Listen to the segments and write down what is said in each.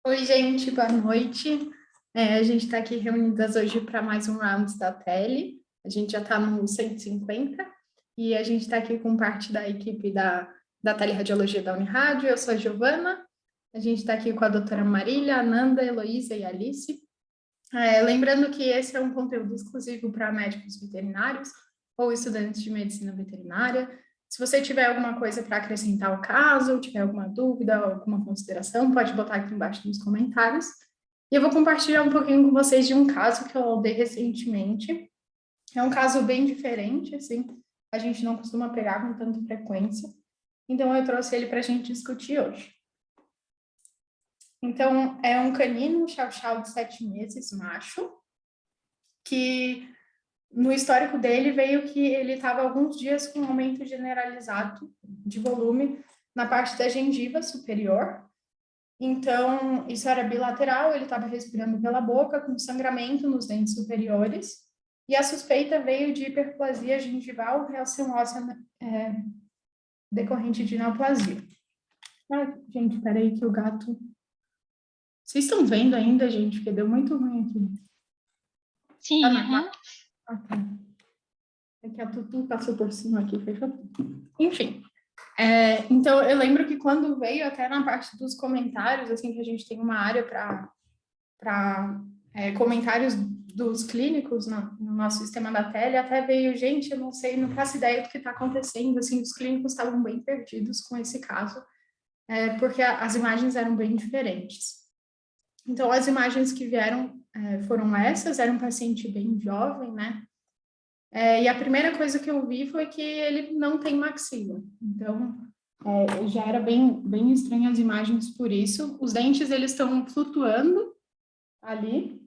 Oi, gente, boa noite. A gente está aqui reunidas hoje para mais um round da Tele. A gente já está no 150 e a gente está aqui com parte da equipe da Teleradiologia da Unirádio. Eu sou a Giovana. A gente está aqui com a doutora Marília, Ananda, Heloísa e Alice. Lembrando que esse é um conteúdo exclusivo para médicos veterinários ou estudantes de medicina veterinária. Se você tiver alguma coisa para acrescentar ao caso, tiver alguma dúvida, alguma consideração, pode botar aqui embaixo nos comentários. E eu vou compartilhar um pouquinho com vocês de um caso que eu dei recentemente. É um caso bem diferente, assim, a gente não costuma pegar com tanta frequência. Então, eu trouxe ele para a gente discutir hoje. Então, é um canino chow-chow de 7 meses, macho, que no histórico dele veio que ele estava alguns dias com um aumento generalizado de volume na parte da gengiva superior. Então, isso era bilateral, ele estava respirando pela boca, com sangramento nos dentes superiores, e a suspeita veio de hiperplasia gengival, reação óssea decorrente de neoplasia. Ai, gente, peraí que o gato... Vocês estão vendo ainda, gente? Porque deu muito ruim aqui. Sim, Tá normal? Ah, tá. É que a Tutu passou por cima aqui, fechou tudo. Enfim, então eu lembro que quando veio até na parte dos comentários, assim, que a gente tem uma área para comentários dos clínicos no nosso sistema da tele, até veio, gente, eu não sei, não faço ideia do que está acontecendo, assim, os clínicos estavam bem perdidos com esse caso, porque as imagens eram bem diferentes. Então, as imagens que vieram foram essas, era um paciente bem jovem, né? E a primeira coisa que eu vi foi que ele não tem maxila. Então, já era bem estranho as imagens por isso. Os dentes, eles estão flutuando ali.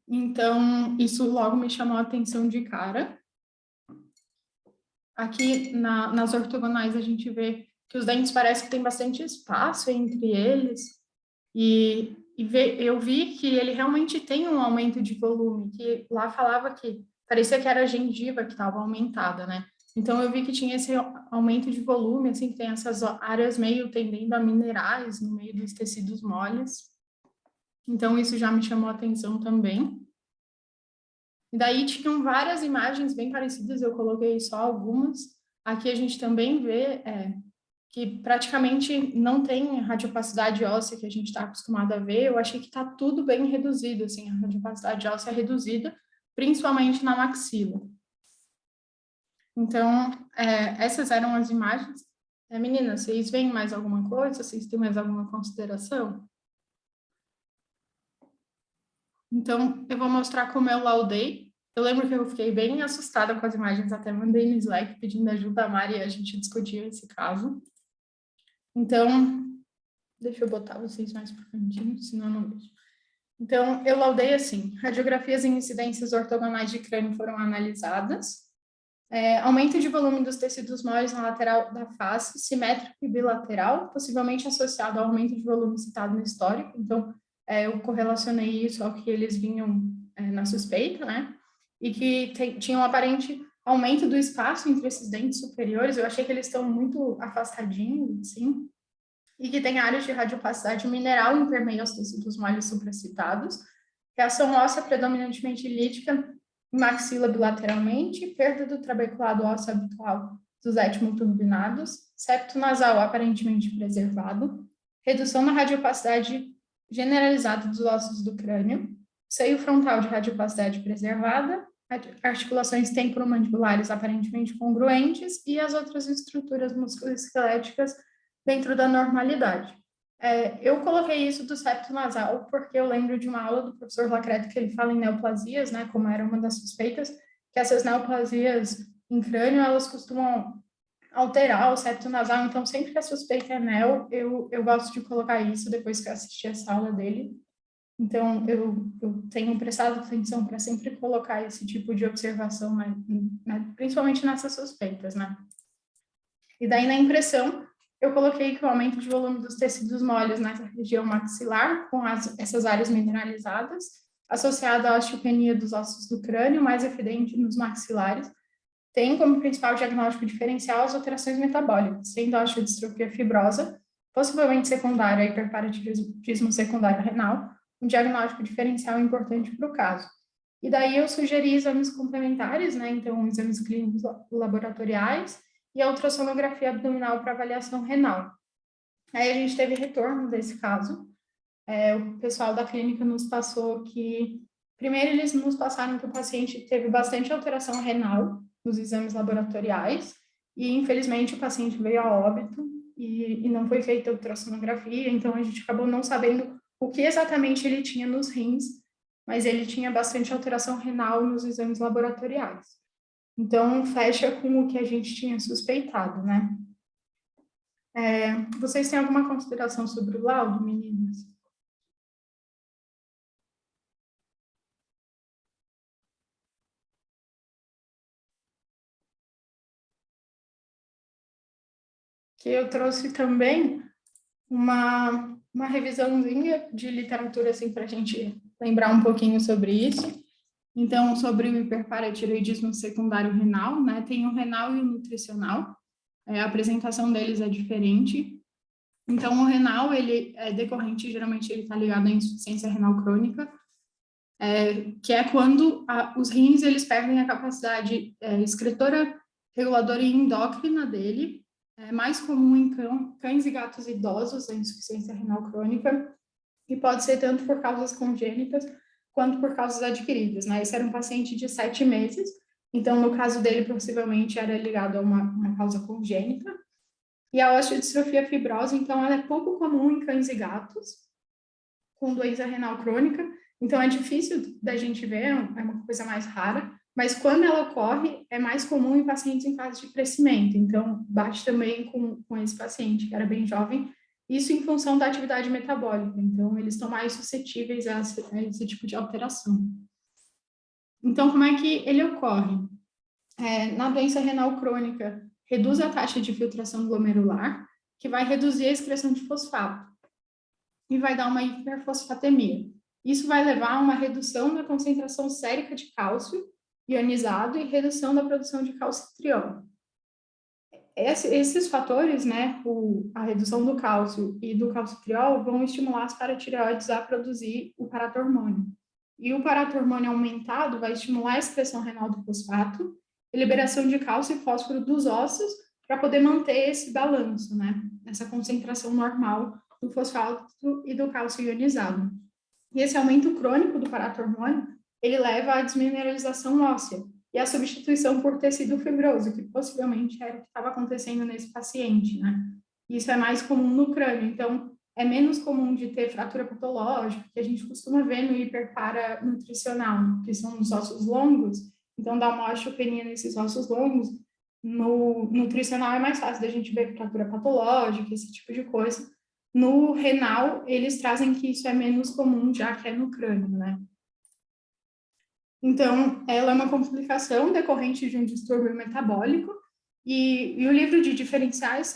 Então, isso logo me chamou a atenção de cara. Aqui, nas ortogonais, a gente vê que os dentes parece que tem bastante espaço entre eles. Eu vi que ele realmente tem um aumento de volume, que lá falava que parecia que era a gengiva que estava aumentada, né? Então, eu vi que tinha esse aumento de volume, assim, que tem essas áreas meio tendendo a minerais no meio dos tecidos moles. Então, isso já me chamou a atenção também. E daí tinham várias imagens bem parecidas, eu coloquei só algumas. Aqui a gente também vê que praticamente não tem radiopacidade óssea que a gente está acostumado a ver. Eu achei que está tudo bem reduzido, assim, a radiopacidade óssea é reduzida, principalmente na maxila. Então, essas eram as imagens. Meninas, vocês veem mais alguma coisa? Vocês têm mais alguma consideração? Então, eu vou mostrar como eu laudei. Eu lembro que eu fiquei bem assustada com as imagens, até mandei no Slack pedindo ajuda a Mari e a gente discutiu esse caso. Então, deixa eu botar vocês mais para cantinho, senão eu não vejo. Então, eu laudei assim, radiografias em incidências ortogonais de crânio foram analisadas, aumento de volume dos tecidos moles na lateral da face, simétrico e bilateral, possivelmente associado ao aumento de volume citado no histórico. Então, eu correlacionei isso ao que eles vinham na suspeita, né? E que tinha um aparente aumento do espaço entre esses dentes superiores. Eu achei que eles estão muito afastadinhos, assim, e que tem áreas de radiopacidade mineral intermeio aos tecidos moles supracitados, reação óssea predominantemente lítica, maxila bilateralmente, perda do trabeculado ósseo habitual dos etimoturbinados, septo nasal aparentemente preservado, redução na radiopacidade generalizada dos ossos do crânio, seio frontal de radiopacidade preservada, articulações temporomandibulares aparentemente congruentes e as outras estruturas musculoesqueléticas dentro da normalidade. Eu coloquei isso do septo nasal porque eu lembro de uma aula do professor Lacreto que ele fala em neoplasias, né, como era uma das suspeitas, que essas neoplasias em crânio, elas costumam alterar o septo nasal, então sempre que a suspeita é neo, eu gosto de colocar isso depois que eu assisti essa aula dele. Então, eu tenho prestado atenção para sempre colocar esse tipo de observação, né, principalmente nessas suspeitas, né. E daí, na impressão, eu coloquei que o aumento de volume dos tecidos moles nessa região maxilar, com essas áreas mineralizadas, associado à osteopenia dos ossos do crânio, mais evidente nos maxilares, tem como principal diagnóstico diferencial as alterações metabólicas, sendo a osteodistrofia fibrosa possivelmente secundário a hiperparatitismo secundário renal, um diagnóstico diferencial importante para o caso. E daí eu sugeri exames complementares, né? Então, exames clínicos laboratoriais e a ultrassonografia abdominal para avaliação renal. Aí a gente teve retorno desse caso. O pessoal da clínica nos passou que, primeiro eles nos passaram que o paciente teve bastante alteração renal nos exames laboratoriais e, infelizmente, o paciente veio a óbito e não foi feita ultrassonografia, então a gente acabou não sabendo o que exatamente ele tinha nos rins, mas ele tinha bastante alteração renal nos exames laboratoriais. Então, fecha com o que a gente tinha suspeitado, né? Vocês têm alguma consideração sobre o laudo, meninas? Que eu trouxe também uma revisãozinha de literatura, assim, para a gente lembrar um pouquinho sobre isso. Então, sobre o hiperparatiroidismo secundário renal, né? Tem o renal e o nutricional. A apresentação deles é diferente. Então, o renal, ele é decorrente, geralmente ele está ligado à insuficiência renal crônica, que é quando os rins, eles perdem a capacidade excretora, reguladora e endócrina dele. É mais comum em cães e gatos idosos, a insuficiência renal crônica, e pode ser tanto por causas congênitas quanto por causas adquiridas, né? Esse era um paciente de 7 meses, então, no caso dele, possivelmente era ligado a uma causa congênita. E a osteodistrofia fibrosa, então, ela é pouco comum em cães e gatos com doença renal crônica, então é difícil da gente ver, é uma coisa mais rara, mas quando ela ocorre, é mais comum em pacientes em fase de crescimento, então bate também com esse paciente, que era bem jovem, isso em função da atividade metabólica, então eles estão mais suscetíveis a esse tipo de alteração. Então, como é que ele ocorre? Na doença renal crônica, reduz a taxa de filtração glomerular, que vai reduzir a excreção de fosfato e vai dar uma hiperfosfatemia. Isso vai levar a uma redução da concentração sérica de cálcio ionizado e redução da produção de calcitriol. Esses fatores, né, a redução do cálcio e do calcitriol, vão estimular as paratireoides a produzir o paratormônio. E o paratormônio aumentado vai estimular a excreção renal do fosfato, e liberação de cálcio e fósforo dos ossos, para poder manter esse balanço, né, essa concentração normal do fosfato e do cálcio ionizado. E esse aumento crônico do paratormônio, ele leva à desmineralização óssea e à substituição por tecido fibroso, que possivelmente era o que estava acontecendo nesse paciente, né? Isso é mais comum no crânio, então é menos comum de ter fratura patológica, que a gente costuma ver no hiperparanutricional, que são os ossos longos, então dá uma osteopenia nesses ossos longos. No nutricional é mais fácil da gente ver fratura patológica, esse tipo de coisa. No renal, eles trazem que isso é menos comum, já que é no crânio, né? Então, ela é uma complicação decorrente de um distúrbio metabólico, e o livro de diferenciais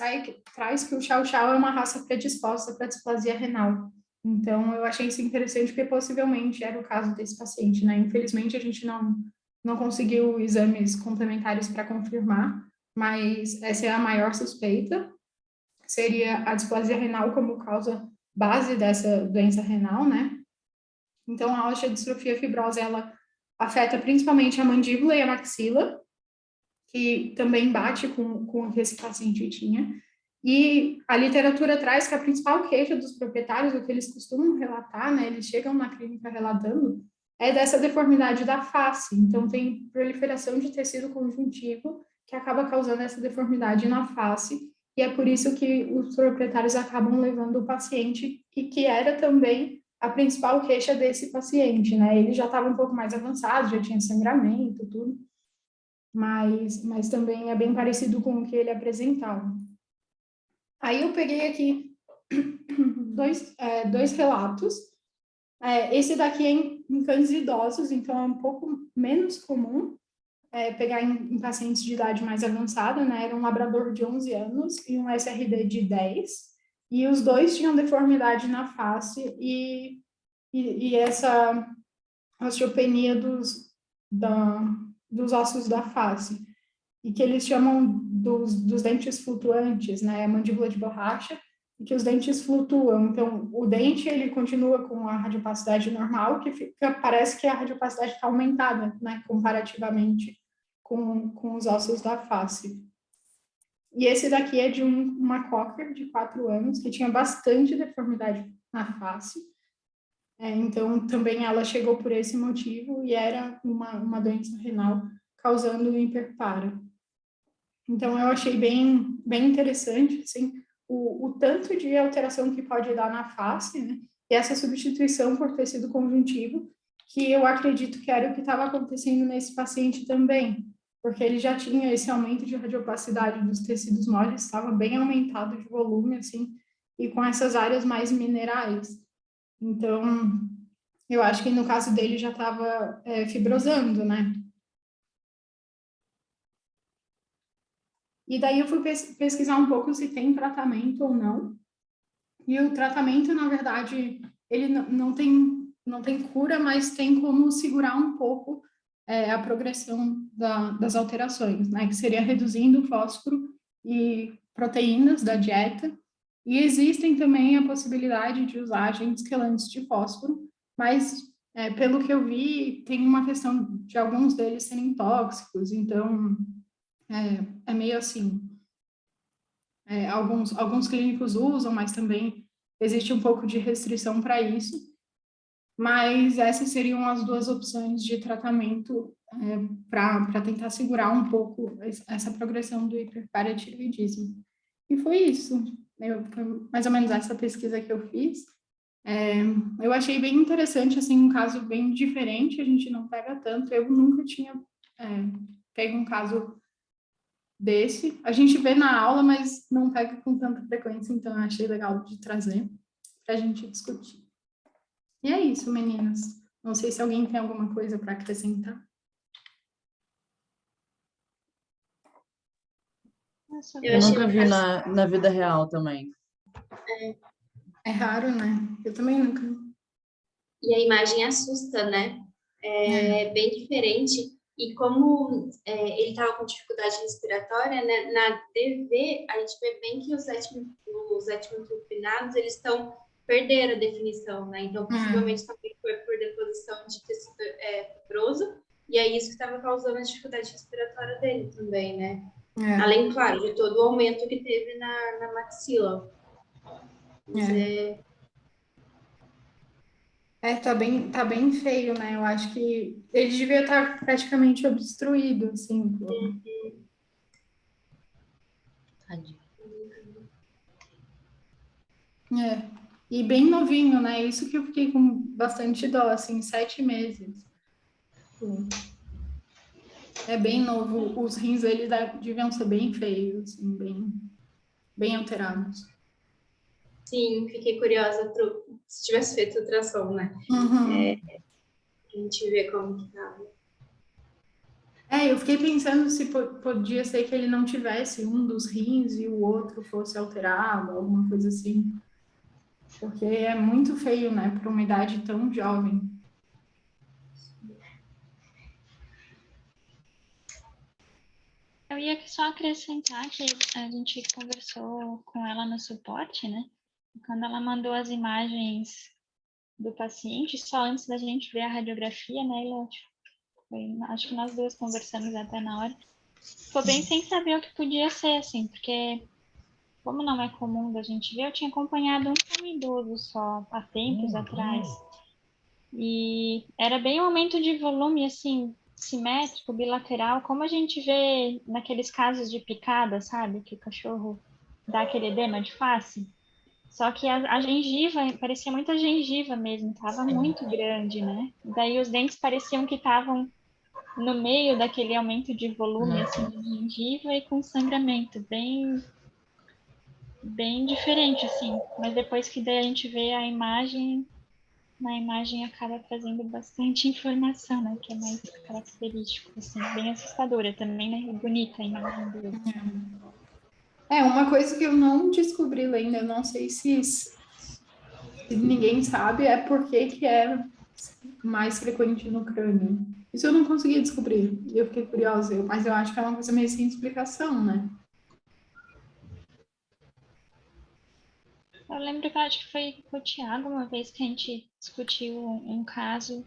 traz que o chow-chow é uma raça predisposta para displasia renal. Então, eu achei isso interessante, porque possivelmente era o caso desse paciente, né? Infelizmente, a gente não conseguiu exames complementares para confirmar, mas essa é a maior suspeita, seria a displasia renal como causa base dessa doença renal, né? Então, a osteodistrofia fibrosa, ela afeta principalmente a mandíbula e a maxila, que também bate com o que esse paciente tinha. E a literatura traz que a principal queixa dos proprietários, o que eles costumam relatar, né? Eles chegam na clínica relatando, é dessa deformidade da face. Então, tem proliferação de tecido conjuntivo que acaba causando essa deformidade na face, e é por isso que os proprietários acabam levando o paciente, e que era também a principal queixa desse paciente, né? Ele já estava um pouco mais avançado, já tinha sangramento, tudo, mas também é bem parecido com o que ele apresentava. Aí eu peguei aqui dois relatos. Esse daqui é em cães idosos, então é um pouco menos comum pegar em pacientes de idade mais avançada, né? Era um labrador de 11 anos e um SRD de 10, e os dois tinham deformidade na face e essa osteopenia dos ossos da face, e que eles chamam dos dentes flutuantes, né? A mandíbula de borracha, e que os dentes flutuam. Então, o dente, ele continua com a radiopacidade normal, que parece que a radiopacidade está aumentada, né, comparativamente com os ossos da face. E esse daqui é de uma cocker de 4 anos, que tinha bastante deformidade na face. Então, também ela chegou por esse motivo e era uma doença renal causando hiperparo. Então, eu achei bem interessante, assim, o tanto de alteração que pode dar na face, né? E essa substituição por tecido conjuntivo, que eu acredito que era o que estava acontecendo nesse paciente também, porque ele já tinha esse aumento de radiopacidade dos tecidos moles, estava bem aumentado de volume, assim, e com essas áreas mais minerais. Então, eu acho que no caso dele já estava fibrosando, né? E daí eu fui pesquisar um pouco se tem tratamento ou não. E o tratamento, na verdade, ele não tem cura, mas tem como segurar um pouco a progressão das alterações, né? Que seria reduzindo o fósforo e proteínas da dieta. E existem também a possibilidade de usar agentes quelantes de fósforo, mas pelo que eu vi, tem uma questão de alguns deles serem tóxicos, então é meio assim. Alguns clínicos usam, mas também existe um pouco de restrição para isso. Mas essas seriam as duas opções de tratamento para tentar segurar um pouco essa progressão do hiperparatiroidismo. E foi isso. Foi mais ou menos essa pesquisa que eu fiz. Eu achei bem interessante, assim, um caso bem diferente, a gente não pega tanto. Eu nunca tinha pego um caso desse. A gente vê na aula, mas não pega com tanta frequência, então eu achei legal de trazer para a gente discutir. E é isso, meninas. Não sei se alguém tem alguma coisa para acrescentar. Eu nunca vi na vida real também. É raro, né? Eu também nunca. E a imagem assusta, né? É bem diferente. E como ele estava com dificuldade respiratória, né? Na TV, a gente vê bem que os etimotriptinados, eles perderam a definição, né? Então, possivelmente também foi por deposição de tecido fibroso, e é isso que estava causando a dificuldade respiratória dele também, né? Além, claro, de todo o aumento que teve na maxila. Tá bem feio, né? Eu acho que ele devia estar praticamente obstruído, assim. E bem novinho, né? Isso que eu fiquei com bastante dó, assim, 7 meses. É bem novo. Os rins dele deviam ser bem feios, assim, bem alterados. Sim, fiquei curiosa se tivesse feito ultrassom, né? A gente vê como que tava. Eu fiquei pensando se podia ser que ele não tivesse um dos rins e o outro fosse alterado, alguma coisa assim. Porque é muito feio, né, para uma idade tão jovem. Eu ia só acrescentar que a gente conversou com ela no suporte, né? Quando ela mandou as imagens do paciente, só antes da gente ver a radiografia, né, acho que nós duas conversamos até na hora, ficou bem sem saber o que podia ser, assim, porque como não é comum da gente ver, eu tinha acompanhado um idoso só há tempos atrás, e era bem um aumento de volume, assim, simétrico, bilateral, como a gente vê naqueles casos de picada, sabe? Que o cachorro dá aquele edema de face. Só que a gengiva, parecia muita gengiva mesmo, estava muito grande, né? Daí os dentes pareciam que estavam no meio daquele aumento de volume, assim, de gengiva e com sangramento, bem diferente, assim. Mas depois que daí a gente vê a imagem, na imagem acaba trazendo bastante informação, né? Que é mais característico, assim, bem assustadora também, né? Bonita a imagem dele. Uma coisa que eu não descobri ainda, eu não sei se ninguém sabe, é por que é mais frequente no crânio. Isso eu não consegui descobrir, eu fiquei curiosa, mas eu acho que é uma coisa meio sem explicação, né? Eu lembro que eu acho que foi com o Thiago uma vez que a gente discutiu um caso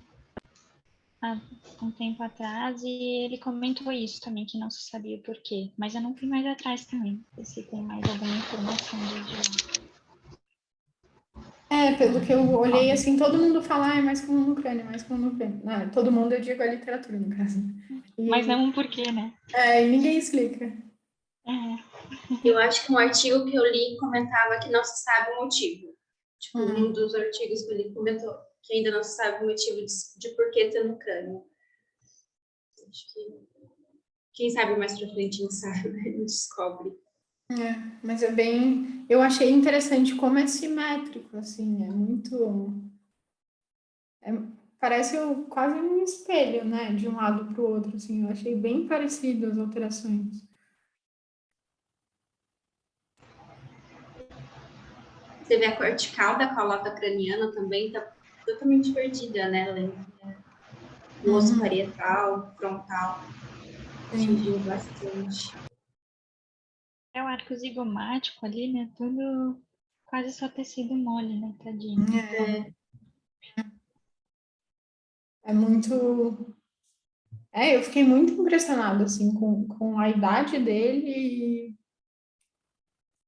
há um tempo atrás e ele comentou isso também, que não se sabia o porquê. Mas eu não fui mais atrás também, se tem mais alguma informação desde lá. Pelo que eu olhei, assim, todo mundo fala, é mais comum no Ucrânia, mais comum no Ucrânia. Não, todo mundo, eu digo a literatura, no caso. Mas não um porquê, né? E ninguém explica. Eu acho que um artigo que eu li comentava que não se sabe o motivo. Tipo, um dos artigos que eu li comentou que ainda não se sabe o motivo de por que tá no Ucrânia. Acho que quem sabe mais pra frente a gente sabe, né? A gente descobre. Mas é bem... Eu achei interessante como é simétrico, assim, é muito... parece quase um espelho, né? De um lado para o outro, assim. Eu achei bem parecido as alterações. Você vê a cortical da colota craniana também tá totalmente perdida, né? O osso parietal, frontal, atingiu bastante. É o arco zigomático ali, né? Tudo quase só tecido mole, né? Tadinho. É muito... eu fiquei muito impressionada, assim, com a idade dele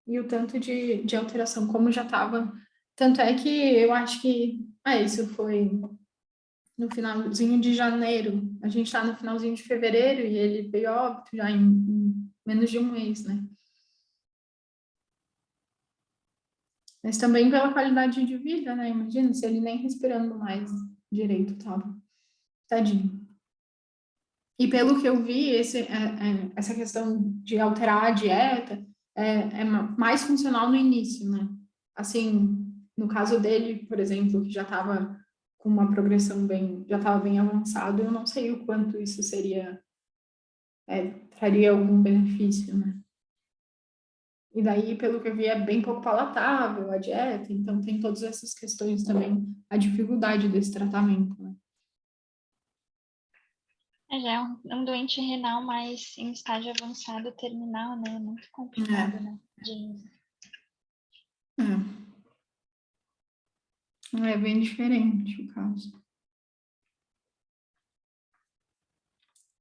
e o tanto de alteração, como já estava. Tanto é que eu acho que... isso foi no finalzinho de janeiro. A gente está no finalzinho de fevereiro e ele veio a óbito já em menos de um mês, né? Mas também pela qualidade de vida, né? Imagina se ele nem respirando mais direito tava. Tadinho. E pelo que eu vi, essa questão de alterar a dieta é mais funcional no início, né? Assim, no caso dele, por exemplo, que já estava com uma progressão já estava bem avançado, eu não sei o quanto isso traria algum benefício, né? E daí, pelo que eu vi, é bem pouco palatável a dieta, então tem todas essas questões também, a dificuldade desse tratamento, né? Já é um doente renal, mas em estágio avançado terminal, né? Muito complicado, né? É bem diferente o caso.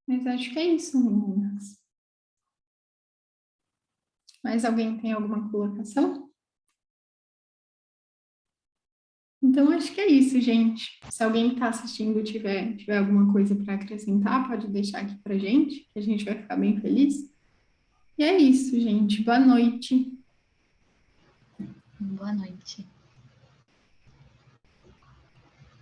Mas acho que é isso, meninas. Mais alguém tem alguma colocação? Então, acho que é isso, gente. Se alguém que está assistindo tiver alguma coisa para acrescentar, pode deixar aqui para gente, que a gente vai ficar bem feliz. E é isso, gente. Boa noite. Boa noite.